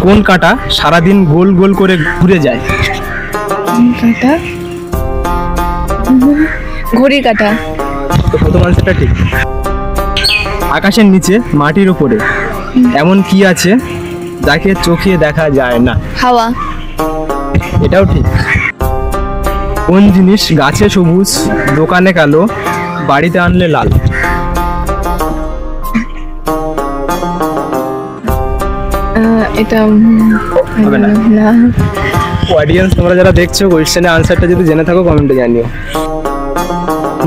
কোন কাঁটা সারাদিন গোল গোল করে ঘুরে যায়? কাঁটা, ঘড়ির কাঁটা। তো প্রথম আনসারটা ঠিক। আকাশের নিচে মাটির উপরে এমন কি আছে যাকে চোখে দেখা যায় না? হাওয়া। এটাও ঠিক। কোন জিনিস গাছে সবুজ, দোকানে কালো, বাড়িতে আনলে লাল? এটা হবে না। না। অডিয়েন্স, তোমরা যারা দেখছো কোয়েশ্চেনের আনসারটা যদি জেনে থাকো কমেন্টে জানিও।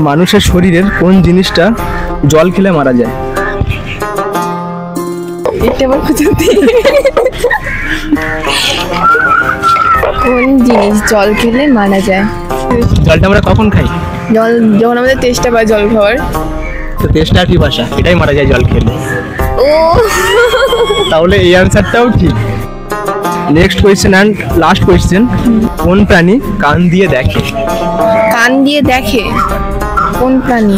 মানুষের শরীরের কোন জিনিসটা জল খেলে মারা যায়? এটা আবার খুঁজতে। কোন জিনিস জল খেলে মারা যায়? জলটা আমরা কখন খাই? জল যখন আমাদের তেষ্টা পায় জল খাওয়ার। তো তেষ্টা কি ভাষা, এটাই মারা যায় জল খেলে। ও তাহলে এই আনসারটাও ঠিক। Next question and last question. কোন প্রাণী কান দিয়ে দেখে? কান দিয়ে দেখে? কোন প্রাণী?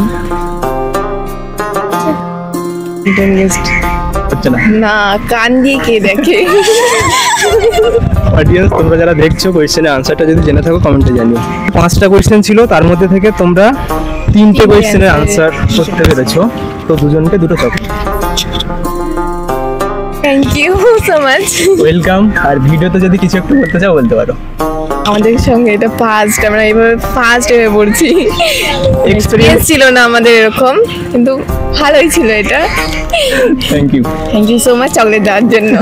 হচ্ছে না। না, কান দিয়ে কে দেখে? অডিয়েন্স, তোমরা যারা দেখছো কোয়েশ্চেনের আনসারটা যদি জেনে থাকো কমেন্টে জানিও। 5টা কোয়েশ্চেন ছিল, তার মধ্যে থেকে তোমরা 3টে কোয়েশ্চেনের আনসার করতে পেরেছো। তো দুজনকে 2টো chocolate. Thank you so much. Welcome. আর ভিডিওতে যদি কিছু একটু করতে চাও বলতে পারো। আমাদের সঙ্গে এটা ফার্স্ট, আমরা এইভাবে ফার্স্ট হয়ে পড়ছি। এক্সপিরিয়েন্স ছিল না আমাদের এরকম, কিন্তু ভালোই ছিল এটা। Thank you. Thank you so much chocolate দেওয়ার জন্য।